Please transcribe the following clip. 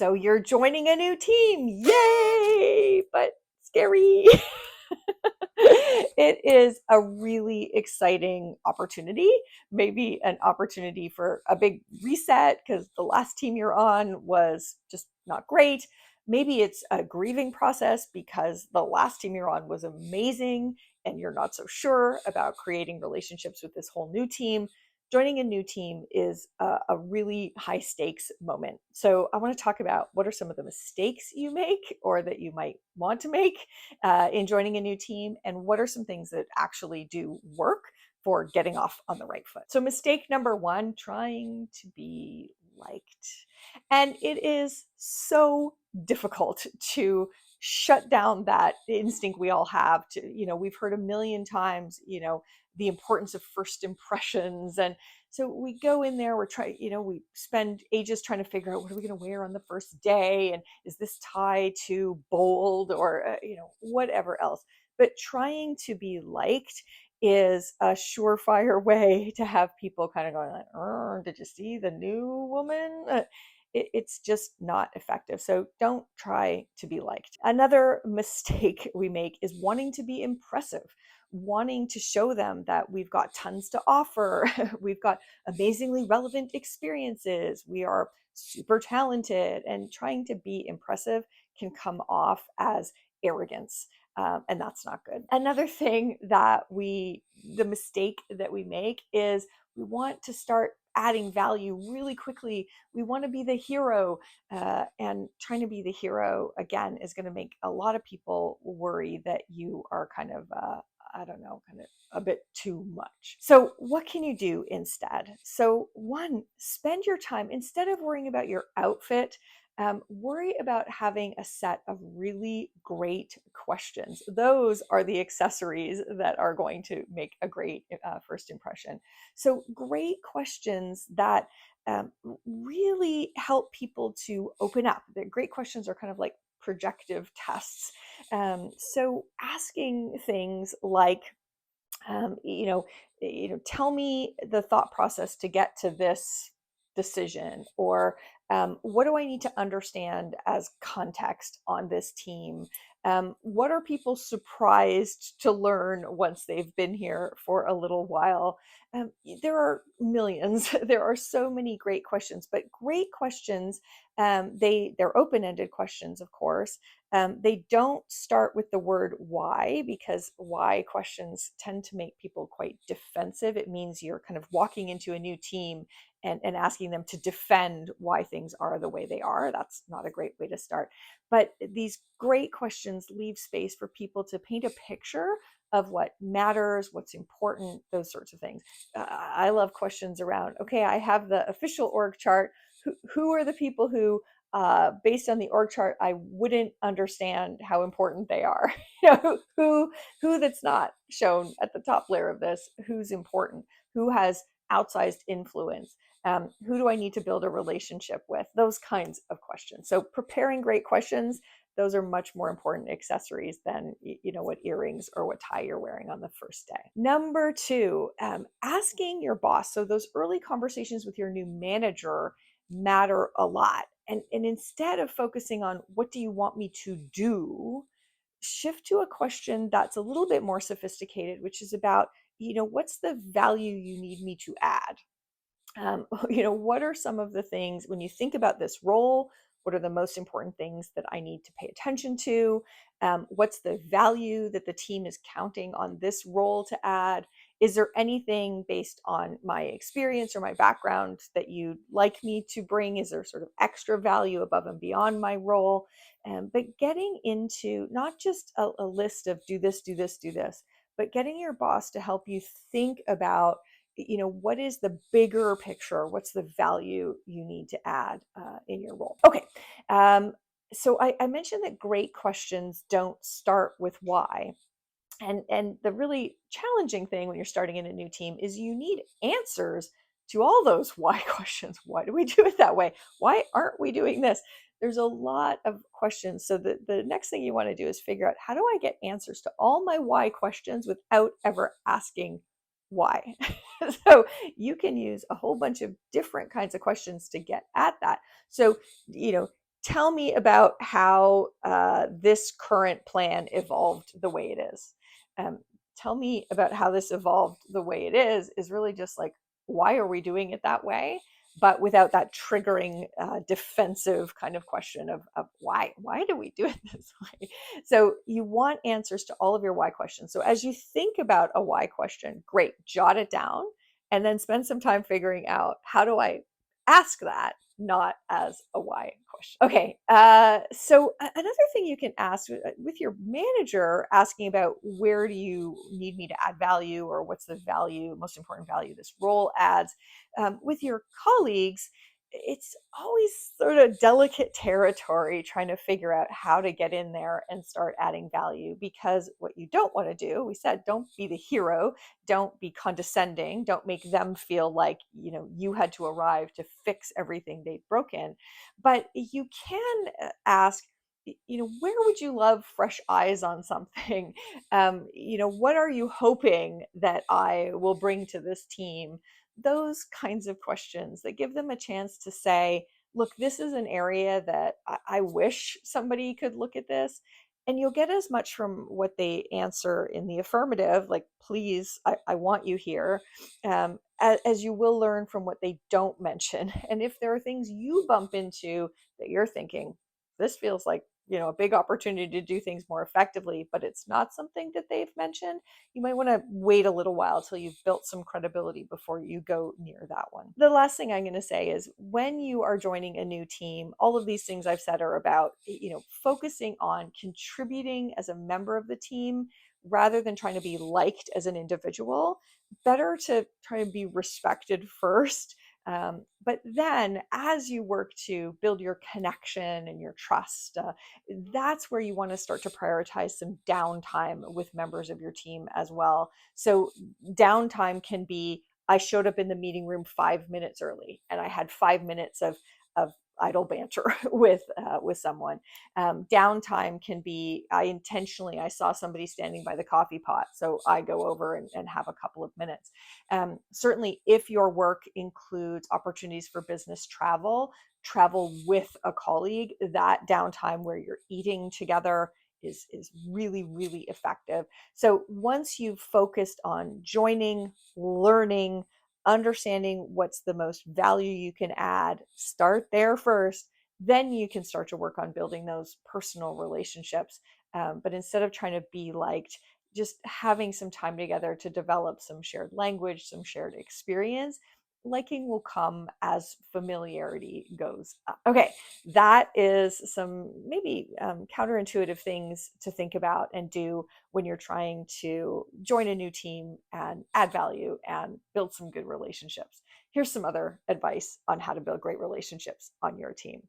So you're joining a new team. Yay! But scary. It is a really exciting opportunity, maybe an opportunity for a big reset because the last team you're on was just not great. Maybe it's a grieving process because the last team you're on was amazing and you're not so sure about creating relationships with this whole new team. Joining a new team is a really high stakes moment. So, I want to talk about what are some of the mistakes you make or that you might want to make in joining a new team, and what are some things that actually do work for getting off on the right foot. So, mistake number one, trying to be liked. And it is so difficult to shut down that instinct we all have to, we've heard a million times, the importance of first impressions. And so we go in there, we're trying, we spend ages trying to figure out what are we going to wear on the first day, and is this tie too bold, or whatever else. But trying to be liked is a surefire way to have people kind of going like, did you see the new woman? It's just not effective. So don't try to be liked. Another mistake we make is wanting to be impressive, wanting to show them that we've got tons to offer. We've got amazingly relevant experiences. We are super talented, and trying to be impressive can come off as arrogance. And that's not good. Another thing the mistake that we make is we want to start adding value really quickly. We want to be the hero, and trying to be the hero again is going to make a lot of people worry that you are kind of I don't know, kind of a bit too much. So, what can you do instead? So, one, spend your time instead of worrying about your outfit. Worry about having a set of really great questions. Those are the accessories that are going to make a great first impression. So, great questions that really help people to open up. The great questions are kind of like projective tests. So asking things like, um, you know, tell me the thought process to get to this decision, or what do I need to understand as context on this team? What are people surprised to learn once they've been here for a little while? There are millions. There are so many great questions, but great questions. They're open-ended questions, of course. They don't start with the word why, because why questions tend to make people quite defensive. It means you're kind of walking into a new team and asking them to defend why things are the way they are. That's not a great way to start. But these great questions leave space for people to paint a picture of what matters, what's important, those sorts of things. I love questions around, okay, I have the official org chart. Who are the people who based on the org chart, I wouldn't understand how important they are. Who that's not shown at the top layer of this, who's important, who has outsized influence, who do I need to build a relationship with? Those kinds of questions. So preparing great questions, those are much more important accessories than what earrings or what tie you're wearing on the first day. Number two, asking your boss. So those early conversations with your new manager matter a lot. And instead of focusing on what do you want me to do, shift to a question that's a little bit more sophisticated, which is about, what's the value you need me to add? What are some of the things when you think about this role? What are the most important things that I need to pay attention to? What's the value that the team is counting on this role to add? Is there anything based on my experience or my background that you'd like me to bring? Is there sort of extra value above and beyond my role? But getting into not just a list of do this, do this, do this, but getting your boss to help you think about what is the bigger picture, what's the value you need to add in your role. Okay, so I mentioned that great questions don't start with why. And the really challenging thing when you're starting in a new team is you need answers to all those why questions. Why do we do it that way? Why aren't we doing this? There's a lot of questions. So the next thing you want to do is figure out, how do I get answers to all my why questions without ever asking why? So you can use a whole bunch of different kinds of questions to get at that. So, tell me about how this current plan evolved the way it is. Um, Tell me about how this evolved the way it is really just like, why are we doing it that way? But without that triggering defensive kind of question of why do we do it this way? So you want answers to all of your why questions. So as you think about a why question, great, jot it down and then spend some time figuring out, how do I ask that, not as a why question. Okay, so another thing you can ask with your manager, asking about where do you need me to add value, or what's the value, most important value this role adds. With your colleagues, it's always sort of delicate territory trying to figure out how to get in there and start adding value, because what you don't want to do, we said, don't be the hero, don't be condescending, don't make them feel like, you had to arrive to fix everything they've broken. But you can ask, where would you love fresh eyes on something? What are you hoping that I will bring to this team? Those kinds of questions that give them a chance to say, look, this is an area that I wish somebody could look at this. And you'll get as much from what they answer in the affirmative, like, please, I want you here, as you will learn from what they don't mention. And if there are things you bump into that you're thinking, this feels like, a big opportunity to do things more effectively, but it's not something that they've mentioned, you might want to wait a little while till you've built some credibility before you go near that one. The last thing I'm going to say is, when you are joining a new team, all of these things I've said are about, focusing on contributing as a member of the team rather than trying to be liked as an individual. Better to try and be respected first. But then, as you work to build your connection and your trust, that's where you want to start to prioritize some downtime with members of your team as well. So, downtime can be, I showed up in the meeting room 5 minutes early and I had 5 minutes of idle banter with someone. Downtime can be, I saw somebody standing by the coffee pot, so I go over and have a couple of minutes. Certainly, if your work includes opportunities for business travel with a colleague, that downtime where you're eating together is really, really effective. So once you've focused on joining, learning, understanding what's the most value you can add, start there first. Then you can start to work on building those personal relationships. But instead of trying to be liked, just having some time together to develop some shared language, some shared experience, liking will come as familiarity goes up. Okay, that is some maybe counterintuitive things to think about and do when you're trying to join a new team and add value and build some good relationships. Here's some other advice on how to build great relationships on your team.